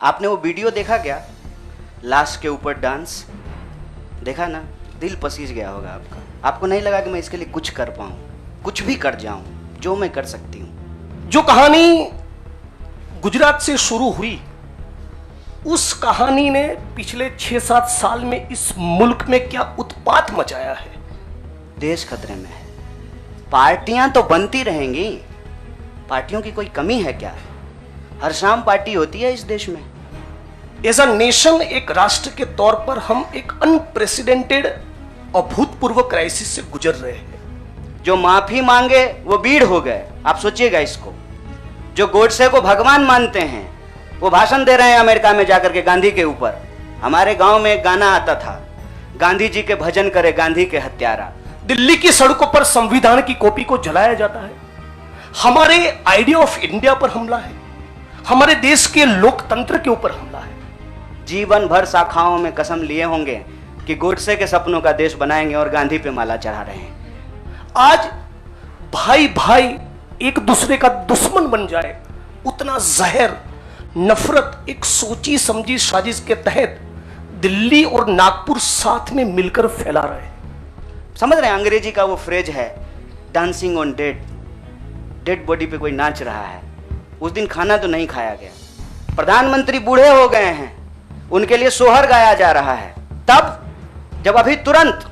आपने वो वीडियो देखा क्या? लाश के ऊपर डांस देखा ना? दिल पसीज गया होगा आपका। आपको नहीं लगा कि मैं इसके लिए कुछ कर पाऊँ, कुछ भी कर जाऊँ जो मैं कर सकती हूँ? जो कहानी गुजरात से शुरू हुई, उस कहानी ने पिछले 6-7 साल में इस मुल्क में क्या उत्पात मचाया है। देश खतरे में है। पार्टियां तो बनती रहेंगी, पार्टियों की कोई कमी है क्या? हर शाम पार्टी होती है इस देश में। एज अ नेशन, एक राष्ट्र के तौर पर हम एक अनप्रेसिडेंटेड अभूतपूर्व क्राइसिस से गुजर रहे हैं। जो माफी मांगे वो बीड़ हो गए। आप सोचिएगा इसको। जो गोडसे को भगवान मानते हैं वो भाषण दे रहे हैं अमेरिका में जाकर के गांधी के ऊपर। हमारे गांव में एक गाना आता था, गांधी जी के भजन करे गांधी के हत्यारा। दिल्ली की सड़कों पर संविधान की कॉपी को जलाया जाता है। हमारे आइडिया ऑफ इंडिया पर हमला है, हमारे देश के लोकतंत्र के ऊपर हमला है। जीवन भर शाखाओं में कसम लिए होंगे कि गोडसे के सपनों का देश बनाएंगे और गांधी पे माला चढ़ा रहे हैं। आज भाई भाई एक दूसरे का दुश्मन बन जाए, उतना जहर, नफरत एक सोची समझी साजिश के तहत दिल्ली और नागपुर साथ में मिलकर फैला रहे हैं। समझ रहे हैं? अंग्रेजी का वो फ्रेज है, dancing on dead. Dead body पे कोई नाच रहा है। उस दिन खाना तो नहीं खाया गया। प्रधानमंत्री बूढ़े हो गए हैं, उनके लिए सोहर गाया जा रहा है। तब जब अभी तुरंत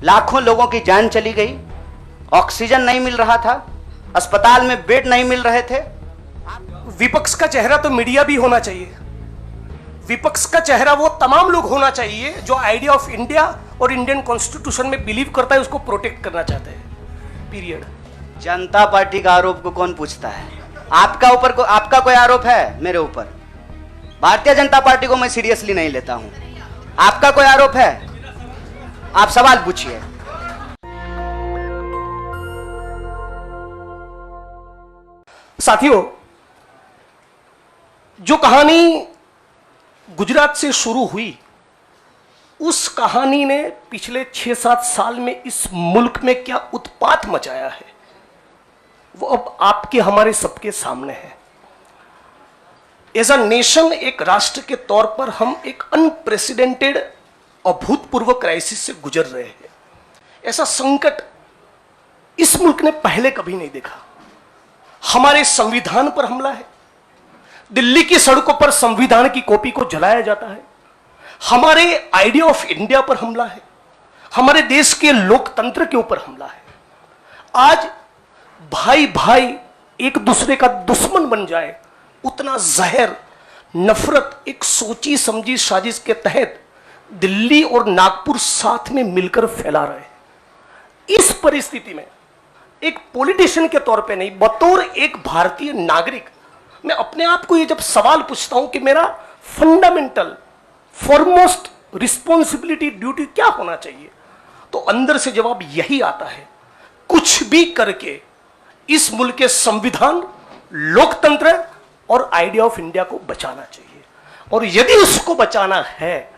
लाखों लोगों की जान चली गई, ऑक्सीजन नहीं मिल रहा था, अस्पताल में बेड नहीं मिल रहे थे। विपक्ष का चेहरा तो मीडिया भी होना चाहिए। विपक्ष का चेहरा वो तमाम लोग होना चाहिए जो आइडिया ऑफ इंडिया और इंडियन कॉन्स्टिट्यूशन में बिलीव करता है, उसको प्रोटेक्ट करना चाहते हैं। पीरियड। जनता पार्टी का आरोप को कौन पूछता है? आपका कोई आरोप है मेरे ऊपर? भारतीय जनता पार्टी को मैं सीरियसली नहीं लेता हूं। आपका कोई आरोप है? आप सवाल पूछिए। साथियों, जो कहानी गुजरात से शुरू हुई, उस कहानी ने पिछले 6-7 साल में इस मुल्क में क्या उत्पात मचाया है, वो अब आपके हमारे सबके सामने है। एज अ नेशन, एक राष्ट्र के तौर पर हम एक अनप्रेसिडेंटेड अभूतपूर्व क्राइसिस से गुजर रहे हैं। ऐसा संकट इस मुल्क ने पहले कभी नहीं देखा। हमारे संविधान पर हमला है। दिल्ली की सड़कों पर संविधान की कॉपी को जलाया जाता है। हमारे आइडिया ऑफ इंडिया पर हमला है, हमारे देश के लोकतंत्र के ऊपर हमला है। आज भाई भाई एक दूसरे का दुश्मन बन जाए, उतना जहर, नफरत एक सोची समझी साजिश के तहत दिल्ली और नागपुर साथ में मिलकर फैला रहे हैं। इस परिस्थिति में एक पॉलिटिशियन के तौर पे नहीं, बतौर एक भारतीय नागरिक, मैं अपने आप को ये जब सवाल पूछता हूं कि मेरा फंडामेंटल फॉरमोस्ट रिस्पॉन्सिबिलिटी, ड्यूटी क्या होना चाहिए, तो अंदर से जवाब यही आता है, कुछ भी करके इस मुल्क के संविधान, लोकतंत्र और आइडिया ऑफ इंडिया को बचाना चाहिए। और यदि उसको बचाना है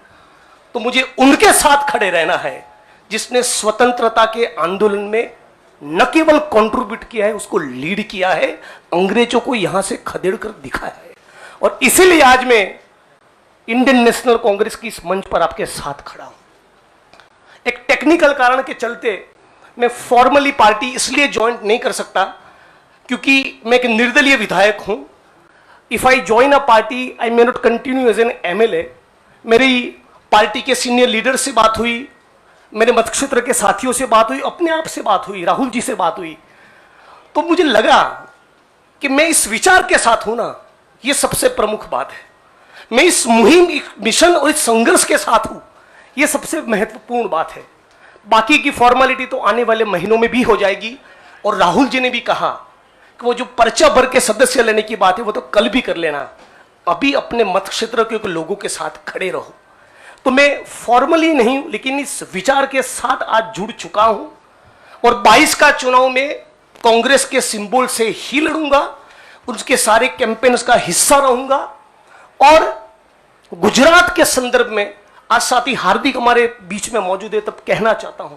तो मुझे उनके साथ खड़े रहना है जिसने स्वतंत्रता के आंदोलन में न केवल कंट्रीब्यूट किया है, उसको लीड किया है, अंग्रेजों को यहां से खदेड़ कर दिखाया है। और इसीलिए आज मैं इंडियन नेशनल कांग्रेस की इस मंच पर आपके साथ खड़ा हूं। एक टेक्निकल कारण के चलते मैं फॉर्मली पार्टी इसलिए ज्वाइन नहीं कर सकता क्योंकि मैं एक निर्दलीय विधायक हूं। If I join a party I may not continue as an MLA. मेरी पार्टी के सीनियर लीडर से बात हुई, मेरे मतक्षेत्र के साथियों से बात हुई, अपने आप से बात हुई, राहुल जी से बात हुई, तो मुझे लगा कि मैं इस विचार के साथ हूं ना, ये सबसे प्रमुख बात है। मैं इस मुहिम, मिशन और इस संघर्ष के साथ हूं, ये सबसे महत्वपूर्ण बात है। बाकी की फॉर्मेलिटी तो आने वाले महीनों में भी हो जाएगी। और राहुल जी ने भी कहा कि वो जो पर्चा भर के सदस्य लेने की बात है वो तो कल भी कर लेना, अभी अपने मत क्षेत्र के लोगों के साथ खड़े रहो। तो मैं फॉर्मली नहीं लेकिन इस विचार के साथ आज जुड़ चुका हूं और 22 का चुनाव में कांग्रेस के सिंबल से ही लड़ूंगा, उसके सारे कैंपेन्स का हिस्सा रहूंगा। और गुजरात के संदर्भ में आज साथी हार्दिक हमारे बीच में मौजूद है, तब कहना चाहता हूं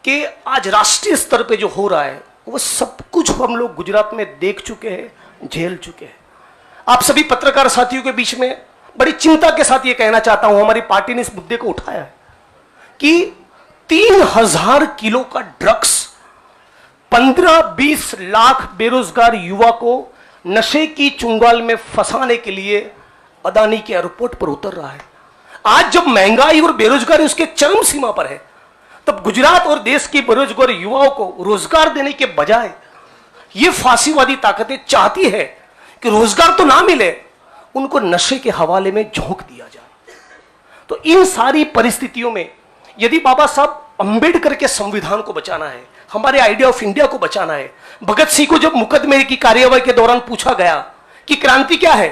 कि आज राष्ट्रीय स्तर पे जो हो रहा है वो सब कुछ हम लोग गुजरात में देख चुके हैं, झेल चुके हैं। आप सभी पत्रकार साथियों के बीच में बड़ी चिंता के साथ यह कहना चाहता हूं, हमारी पार्टी ने इस मुद्दे को उठाया है कि 3000 किलो का ड्रग्स 15-20 लाख बेरोजगार युवा को नशे की चुंगाल में फंसाने के लिए अदानी के एयरपोर्ट पर उतर रहा है। आज जब महंगाई और बेरोजगारी उसके चरम सीमा पर है, तब गुजरात और देश के बेरोजगार युवाओं को रोजगार देने के बजाय ये फांसीवादी ताकतें चाहती है कि रोजगार तो ना मिले, उनको नशे के हवाले में झोंक दिया जाए। तो इन सारी परिस्थितियों में यदि बाबा साहब अंबेडकर के संविधान को बचाना है, हमारे आइडिया ऑफ इंडिया को बचाना है, भगत सिंह को जब मुकदमे की कार्यवाही के दौरान पूछा गया कि क्रांति क्या है,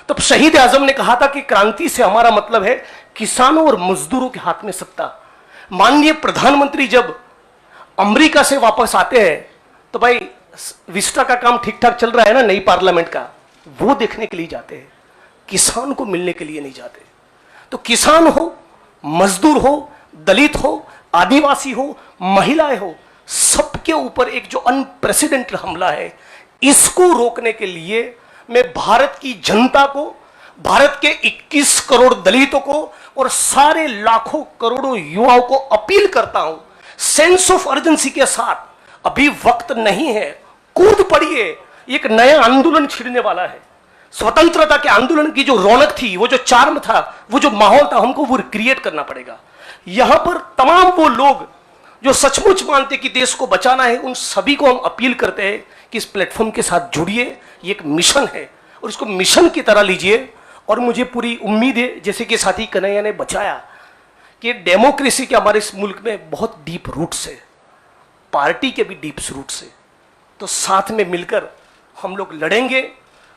तब शहीद आजम ने कहा था कि क्रांति से हमारा मतलब है किसानों और मजदूरों के हाथ में सत्ता। माननीय प्रधानमंत्री जब अमेरिका से वापस आते हैं तो भाई विस्टा का काम ठीक ठाक चल रहा है ना, नई पार्लियामेंट का, वो देखने के लिए जाते हैं, किसान को मिलने के लिए नहीं जाते। तो किसान हो, मजदूर हो, दलित हो, आदिवासी हो, महिलाएं हो, सबके ऊपर एक जो अनप्रेसिडेंटेड हमला है, इसको रोकने के लिए मैं भारत की जनता को, भारत के 21 करोड़ दलितों को और सारे लाखों करोड़ों युवाओं को अपील करता हूं, सेंस ऑफ अर्जेंसी के साथ, अभी वक्त नहीं है, कूद पड़िए, एक नया आंदोलन छिड़ने वाला है। स्वतंत्रता के आंदोलन की जो रौनक थी, वो जो चार्म था, वो जो माहौल था, हमको वो क्रिएट करना पड़ेगा। यहां पर तमाम वो लोग जो सचमुच मानते कि देश को बचाना है, उन सभी को हम अपील करते हैं कि इस प्लेटफॉर्म के साथ जुड़िए। ये एक मिशन है और इसको मिशन की तरह लीजिए। और मुझे पूरी उम्मीद है, जैसे कि साथी कन्हैया ने बचाया, कि डेमोक्रेसी के हमारे इस मुल्क में बहुत डीप रूट्स है, पार्टी के भी डीप रूट्स है। तो साथ में मिलकर हम लोग लड़ेंगे,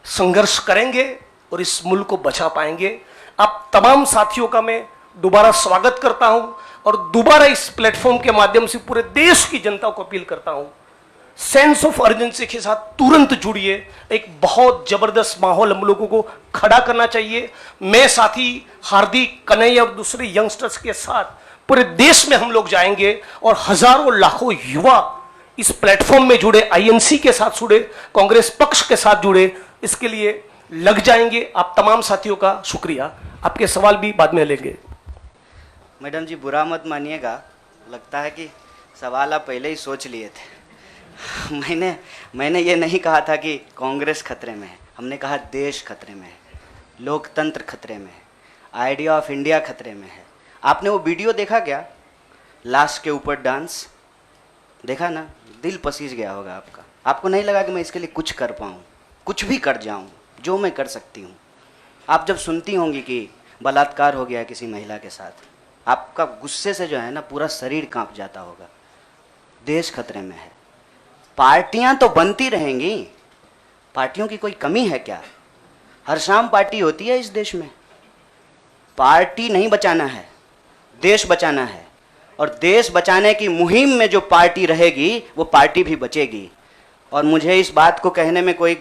संघर्ष करेंगे और इस मुल्क को बचा पाएंगे। आप तमाम साथियों का मैं दोबारा स्वागत करता हूं और दोबारा इस प्लेटफॉर्म के माध्यम से पूरे देश की जनता को अपील करता हूं, सेंस ऑफ अर्जेंसी के साथ तुरंत जुड़िए। एक बहुत जबरदस्त माहौल हम लोगों को खड़ा करना चाहिए। मैं साथी हार्दिक, कन्हैया और दूसरे यंगस्टर्स के साथ पूरे देश में हम लोग जाएंगे और हजारों लाखों युवा इस प्लेटफॉर्म में जुड़े, आईएनसी के साथ जुड़े, कांग्रेस पक्ष के साथ जुड़े, इसके लिए लग जाएंगे। आप तमाम साथियों का शुक्रिया। आपके सवाल भी बाद में लेंगे। मैडम जी बुरा मत मानिएगा, लगता है कि सवाल आप पहले ही सोच लिए थे। मैंने ये नहीं कहा था कि कांग्रेस खतरे में है, हमने कहा देश खतरे में है, लोकतंत्र खतरे में है, आइडिया ऑफ इंडिया खतरे में है। आपने वो वीडियो देखा क्या, लाश के ऊपर डांस देखा ना, दिल पसीज गया होगा आपका। आपको नहीं लगा कि मैं इसके लिए कुछ कर पाऊँ, कुछ भी कर जाऊँ जो मैं कर सकती हूँ। आप जब सुनती होंगी कि बलात्कार हो गया किसी महिला के साथ, आपका गुस्से से जो है ना पूरा शरीर कांप जाता होगा। देश खतरे में है। पार्टियां तो बनती रहेंगी, पार्टियों की कोई कमी है क्या? हर शाम पार्टी होती है इस देश में। पार्टी नहीं बचाना है, देश बचाना है। और देश बचाने की मुहिम में जो पार्टी रहेगी वो पार्टी भी बचेगी। और मुझे इस बात को कहने में कोई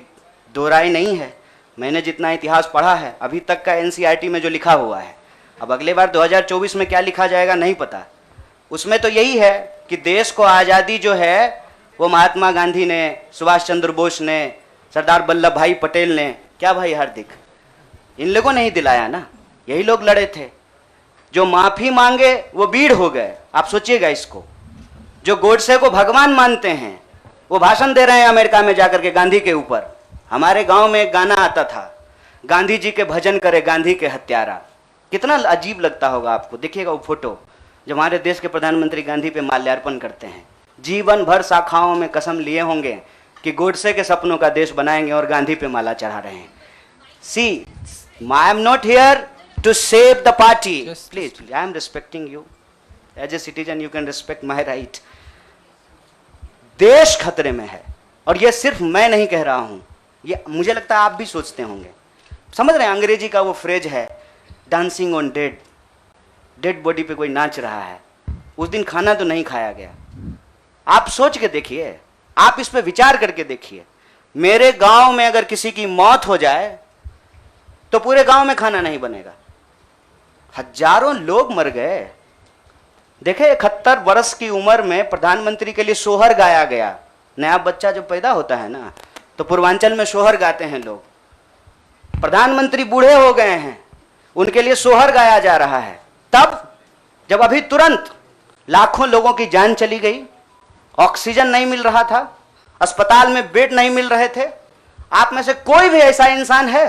दो राय नहीं है। मैंने जितना इतिहास पढ़ा है अभी तक का एनसीईआरटी में जो लिखा हुआ है, अब अगले बार 2024 में क्या लिखा जाएगा नहीं पता। उसमें तो यही है कि देश को आज़ादी जो है वो महात्मा गांधी ने, सुभाष चंद्र बोस ने, सरदार वल्लभ भाई पटेल ने, क्या भाई हार्दिक, इन लोगों ने ही दिलाया ना। यही लोग लड़े थे। जो माफी मांगे वो बीड़ हो गए। आप सोचिएगा इसको। जो गोडसे को भगवान मानते हैं वो भाषण दे रहे हैं अमेरिका में जाकर के गांधी के ऊपर। हमारे गांव में एक गाना आता था, गांधी जी के भजन करे गांधी के हत्यारा। कितना अजीब लगता होगा आपको। देखिएगा वो फोटो जब हमारे देश के प्रधानमंत्री गांधी पे माल्यार्पण करते हैं। जीवन भर शाखाओं में कसम लिए होंगे कि गोडसे के सपनों का देश बनाएंगे और गांधी पे माला चढ़ा रहे हैं। See, I am not here to save the party, please, I am respecting you as a citizen, you can respect my right. देश खतरे में है और ये सिर्फ मैं नहीं कह रहा हूं, ये मुझे लगता है आप भी सोचते होंगे। समझ रहे हैं, अंग्रेजी का वो फ्रेज है, dancing on dead, dead body पे कोई नाच रहा है। उस दिन खाना तो नहीं खाया गया। आप सोच के देखिए, आप इस पे विचार करके देखिए। मेरे गांव में अगर किसी की मौत हो जाए तो पूरे गांव में खाना नहीं बनेगा। हजारों लोग मर गए। देखे 71 वर्ष की उम्र में प्रधानमंत्री के लिए सोहर गाया गया। नया बच्चा जब पैदा होता है ना तो पूर्वांचल में सोहर गाते हैं लोग। प्रधानमंत्री बूढ़े हो गए हैं, उनके लिए सोहर गाया जा रहा है, तब जब अभी तुरंत लाखों लोगों की जान चली गई, ऑक्सीजन नहीं मिल रहा था, अस्पताल में बेड नहीं मिल रहे थे, आप में से कोई भी ऐसा इंसान है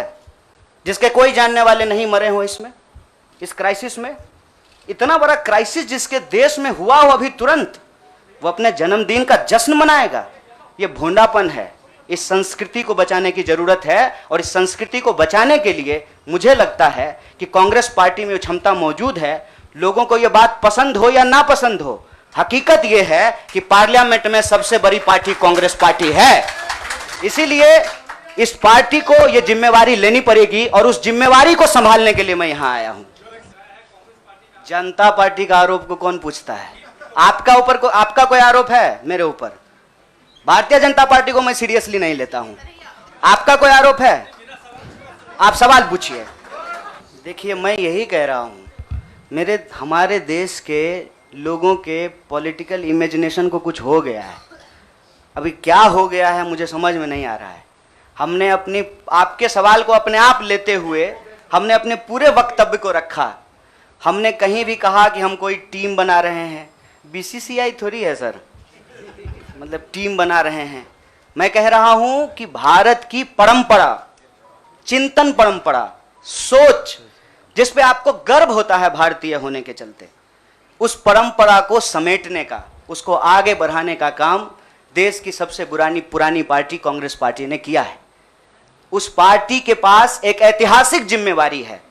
जिसके कोई जानने वाले नहीं मरे हो इसमें, इस क्राइसिस में? इतना बड़ा क्राइसिस जिसके देश में हुआ हो अभी तुरंत, वो अपने जन्मदिन का जश्न मनाएगा? ये भोंडापन है। इस संस्कृति को बचाने की जरूरत है, और इस संस्कृति को बचाने के लिए मुझे लगता है कि कांग्रेस पार्टी में क्षमता मौजूद है। लोगों को यह बात पसंद हो या ना पसंद हो, हकीकत यह है कि पार्लियामेंट में सबसे बड़ी पार्टी कांग्रेस पार्टी है। इसीलिए इस पार्टी को यह जिम्मेवारी लेनी पड़ेगी, और उस जिम्मेवारी को संभालने के लिए मैं यहां आया हूं। जनता पार्टी का आरोप को कौन पूछता है? आपका कोई आरोप है मेरे ऊपर? भारतीय जनता पार्टी को मैं सीरियसली नहीं लेता हूं। आपका कोई आरोप है? आप सवाल पूछिए। देखिए, मैं यही कह रहा हूं, हमारे देश के लोगों के पॉलिटिकल इमेजिनेशन को कुछ हो गया है। अभी क्या हो गया है मुझे समझ में नहीं आ रहा है। हमने आपके सवाल को अपने आप लेते हुए हमने अपने पूरे वक्तव्य को रखा। हमने कहीं भी कहा कि हम कोई टीम बना रहे हैं? बीसीसीआई थोड़ी है सर, मतलब टीम बना रहे हैं। मैं कह रहा हूं कि भारत की परंपरा, चिंतन परंपरा, सोच, जिस पे आपको गर्व होता है भारतीय होने के चलते, उस परंपरा को समेटने का, उसको आगे बढ़ाने का काम देश की सबसे पुरानी पार्टी कांग्रेस पार्टी ने किया है। उस पार्टी के पास एक ऐतिहासिक जिम्मेवारी है,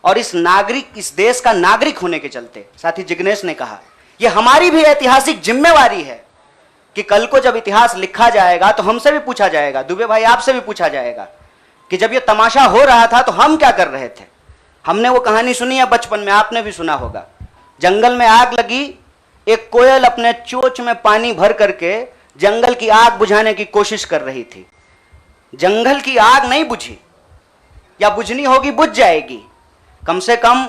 और इस देश का नागरिक होने के चलते, साथी जिग्नेश ने कहा, यह हमारी भी ऐतिहासिक जिम्मेवारी है कि कल को जब इतिहास लिखा जाएगा तो हमसे भी पूछा जाएगा, दुबे भाई आपसे भी पूछा जाएगा कि जब यह तमाशा हो रहा था तो हम क्या कर रहे थे। हमने वो कहानी सुनी है बचपन में, आपने भी सुना होगा। जंगल में आग लगी, एक कोयल अपने चोंच में पानी भर करके जंगल की आग बुझाने की कोशिश कर रही थी। जंगल की आग नहीं बुझी, या बुझनी होगी बुझ जाएगी। कम से कम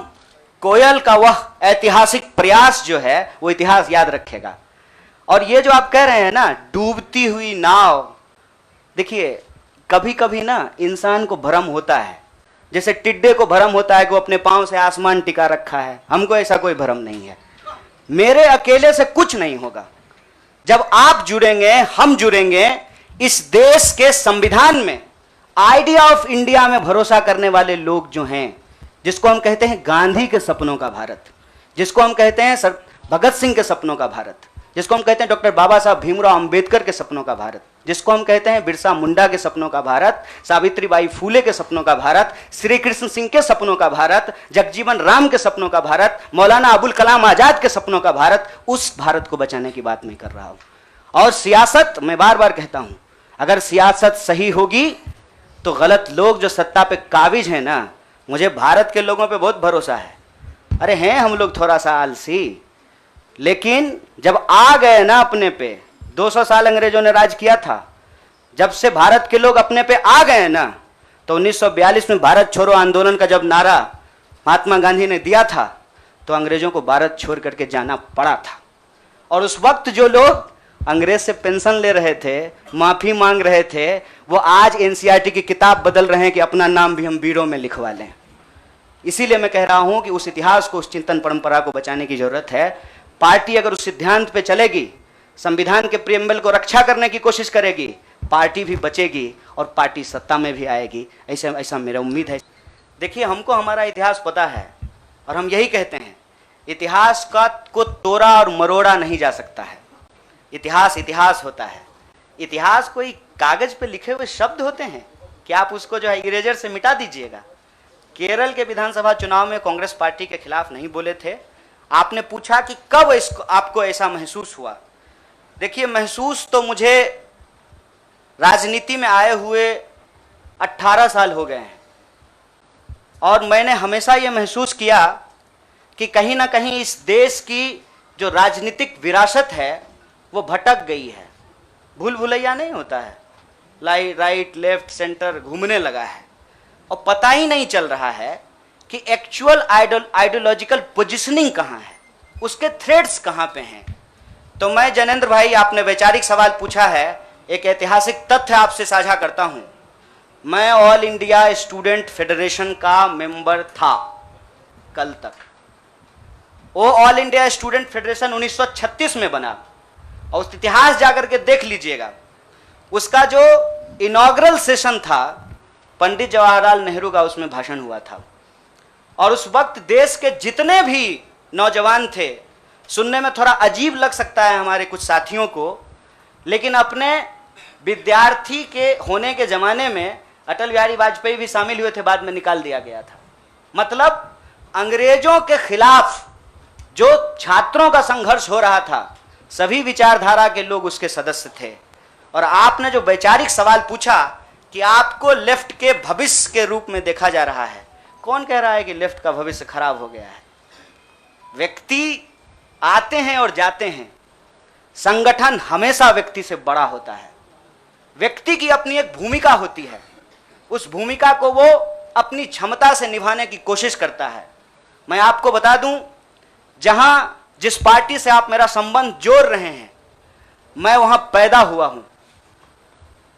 कोयल का वह ऐतिहासिक प्रयास जो है वो इतिहास याद रखेगा। और ये जो आप कह रहे हैं ना, डूबती हुई नाव, देखिए कभी कभी ना इंसान को भ्रम होता है, जैसे टिड्डे को भ्रम होता है कि वो अपने पांव से आसमान टिका रखा है। हमको ऐसा कोई भ्रम नहीं है। मेरे अकेले से कुछ नहीं होगा। जब आप जुड़ेंगे, हम जुड़ेंगे, इस देश के संविधान में, आइडिया ऑफ इंडिया में भरोसा करने वाले लोग जो हैं, जिसको हम कहते हैं गांधी के सपनों का भारत, जिसको हम कहते हैं सर भगत सिंह के सपनों का भारत, जिसको हम कहते हैं डॉक्टर बाबा साहब भीमराव अंबेडकर के सपनों का भारत, जिसको हम कहते हैं बिरसा मुंडा के सपनों का भारत, सावित्रीबाई फूले के सपनों का भारत, श्री कृष्ण सिंह के सपनों का भारत, जगजीवन राम के सपनों का भारत, मौलाना अबुल कलाम आजाद के सपनों का भारत, उस भारत को बचाने की बात मैं कर रहा हूं। और सियासत, मैं बार बार कहता हूं, अगर सियासत सही होगी तो गलत लोग जो सत्ता पे काबिज हैं ना, मुझे भारत के लोगों पे बहुत भरोसा है। अरे हैं हम लोग थोड़ा सा आलसी, लेकिन जब आ गए ना अपने पे, 200 साल अंग्रेजों ने राज किया था, जब से भारत के लोग अपने पे आ गए ना, तो 1942 में भारत छोड़ो आंदोलन का जब नारा महात्मा गांधी ने दिया था, तो अंग्रेजों को भारत छोड़ करके जाना पड़ा था। और उस वक्त जो लोग अंग्रेज से पेंशन ले रहे थे, माफी मांग रहे थे, वो आज एनसीईआरटी की किताब बदल रहे हैं कि अपना नाम भी हम बीड़ों में लिखवा लें। इसीलिए मैं कह रहा हूं कि उस इतिहास को, उस चिंतन परंपरा को बचाने की जरूरत है। पार्टी अगर उस सिद्धांत पे चलेगी, संविधान के प्रियम्बल को रक्षा करने की कोशिश करेगी, पार्टी भी बचेगी और पार्टी सत्ता में भी आएगी। ऐसा मेरा उम्मीद है। देखिए, हमको हमारा इतिहास पता है, और हम यही कहते हैं, इतिहास को तोड़ा और मरोड़ा नहीं जा सकता है। इतिहास इतिहास होता है। इतिहास कोई कागज पे लिखे हुए शब्द होते हैं कि आप उसको जो है इरेजर से मिटा दीजिएगा। केरल के विधानसभा चुनाव में कांग्रेस पार्टी के खिलाफ नहीं बोले थे। आपने पूछा कि कब आपको ऐसा महसूस हुआ। देखिए, महसूस तो मुझे राजनीति में आए हुए 18 साल हो गए हैं, और मैंने हमेशा ये महसूस किया कि कहीं ना कहीं इस देश की जो राजनीतिक विरासत है वो भटक गई है। भूल भुलैया नहीं होता है, राइट लेफ्ट सेंटर घूमने लगा है, और पता ही नहीं चल रहा है कि एक्चुअल आइडियोलॉजिकल पोजिशनिंग कहाँ है, उसके थ्रेड्स कहाँ पे हैं। तो मैं, जनेंद्र भाई, आपने वैचारिक सवाल पूछा है, एक ऐतिहासिक तथ्य आपसे साझा करता हूं। मैं ऑल इंडिया स्टूडेंट फेडरेशन का मेंबर था कल तक। वो ऑल इंडिया स्टूडेंट फेडरेशन 1936 में बना, और उस इतिहास जाकर के देख लीजिएगा। उसका जो इनॉग्रल सेशन था, पंडित जवाहरलाल नेहरू का उसमें भाषण हुआ था, और उस वक्त देश के जितने भी नौजवान थे, सुनने में थोड़ा अजीब लग सकता है हमारे कुछ साथियों को, लेकिन अपने विद्यार्थी के होने के ज़माने में अटल बिहारी वाजपेयी भी शामिल हुए थे, बाद में निकाल दिया गया था। मतलब अंग्रेजों के खिलाफ जो छात्रों का संघर्ष हो रहा था, सभी विचारधारा के लोग उसके सदस्य थे। और आपने जो वैचारिक सवाल पूछा कि आपको लेफ्ट के भविष्य के रूप में देखा जा रहा है, कौन कह रहा है कि लेफ्ट का भविष्य खराब हो गया है? व्यक्ति आते हैं और जाते हैं, संगठन हमेशा व्यक्ति से बड़ा होता है। व्यक्ति की अपनी एक भूमिका होती है, उस भूमिका को वो अपनी क्षमता से निभाने की कोशिश करता है। मैं आपको बता दूं, जहां जिस पार्टी से आप मेरा संबंध जोड़ रहे हैं, मैं वहां पैदा हुआ हूं।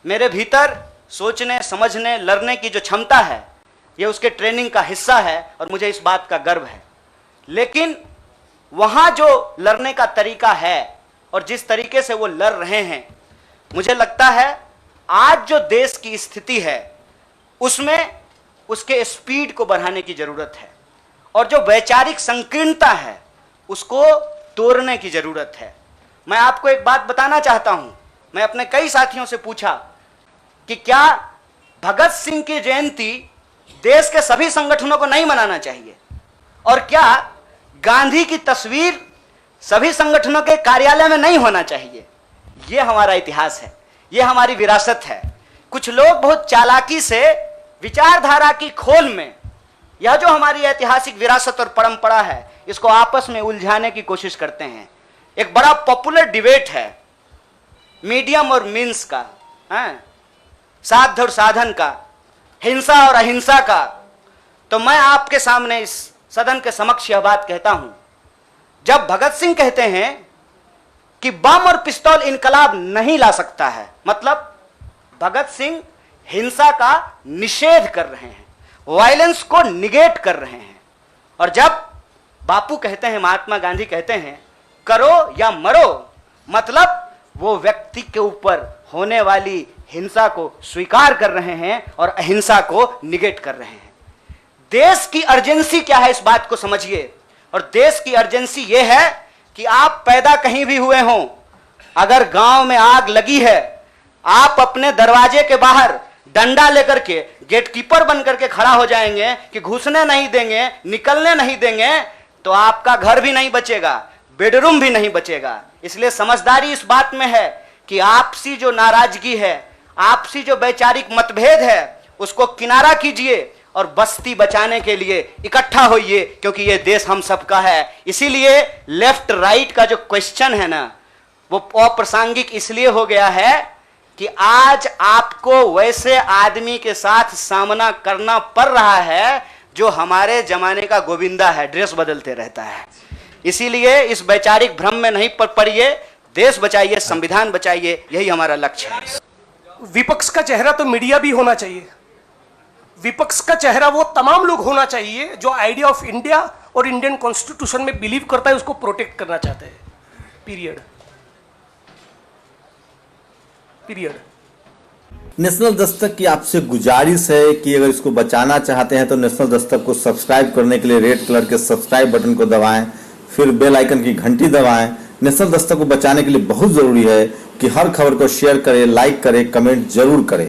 मेरे भीतर सोचने, समझने, लड़ने की जो क्षमता है, यह उसके ट्रेनिंग का हिस्सा है और मुझे इस बात का गर्व है। लेकिन वहां जो लड़ने का तरीका है और जिस तरीके से वो लड़ रहे हैं, मुझे लगता है आज जो देश की स्थिति है उसमें उसके स्पीड को बढ़ाने की जरूरत है, और जो वैचारिक संकीर्णता है उसको तोड़ने की जरूरत है। मैं आपको एक बात बताना चाहता हूं। मैं अपने कई साथियों से पूछा कि क्या भगत सिंह की जयंती देश के सभी संगठनों को नहीं मनाना चाहिए, और क्या गांधी की तस्वीर सभी संगठनों के कार्यालय में नहीं होना चाहिए? ये हमारा इतिहास है, ये हमारी विरासत है। कुछ लोग बहुत चालाकी से विचारधारा की खोल में यह जो हमारी ऐतिहासिक विरासत और परंपरा है, इसको आपस में उलझाने की कोशिश करते हैं। एक बड़ा पॉपुलर डिबेट है मीडियम और मीन्स का, साध्य और साधन का, हिंसा और अहिंसा का। तो मैं आपके सामने इस सदन के समक्ष यह बात कहता हूं, जब भगत सिंह कहते हैं कि बम और पिस्तौल इनकलाब नहीं ला सकता है, मतलब भगत सिंह हिंसा का निषेध कर रहे हैं, वायलेंस को निगेट कर रहे हैं। और जब बापू कहते हैं, महात्मा गांधी कहते हैं करो या मरो, मतलब वो व्यक्ति के ऊपर होने वाली हिंसा को स्वीकार कर रहे हैं और अहिंसा को निगेट कर रहे हैं। देश की अर्जेंसी क्या है, इस बात को समझिए। और देश की अर्जेंसी ये है कि आप पैदा कहीं भी हुए हों, अगर गांव में आग लगी है, आप अपने दरवाजे के बाहर डंडा लेकर के गेटकीपर बन करके खड़ा हो जाएंगे कि घुसने नहीं देंगे, निकलने नहीं देंगे, तो आपका घर भी नहीं बचेगा, बेडरूम भी नहीं बचेगा। इसलिए समझदारी इस बात में है कि आपसी जो नाराजगी है, आपसी जो वैचारिक मतभेद है, उसको किनारा कीजिए और बस्ती बचाने के लिए इकट्ठा होइए, क्योंकि ये देश हम सबका है। इसीलिए लेफ्ट राइट का जो क्वेश्चन है ना, वो अप्रासंगिक इसलिए हो गया है कि आज आपको वैसे आदमी के साथ सामना करना पड़ रहा है जो हमारे जमाने का गोविंदा है, ड्रेस बदलते रहता है। इसीलिए इस वैचारिक भ्रम में नहीं पड़िए, देश बचाइए, संविधान बचाइए, यही हमारा लक्ष्य है। विपक्ष का चेहरा तो मीडिया भी होना चाहिए। विपक्ष का चेहरा वो तमाम लोग होना चाहिए जो आइडिया ऑफ इंडिया और इंडियन कॉन्स्टिट्यूशन में बिलीव करता है, उसको प्रोटेक्ट करना चाहते हैं। पीरियड। नेशनल दस्तक की आपसे गुजारिश है कि अगर इसको बचाना चाहते हैं तो नेशनल दस्तक को सब्सक्राइब करने के लिए रेड कलर के सब्सक्राइब बटन को दबाएं, फिर बेल आइकन की घंटी दबाएं। नेशनल दस्तक को बचाने के लिए बहुत जरूरी है कि हर खबर को शेयर करें, लाइक करें, कमेंट जरूर करें।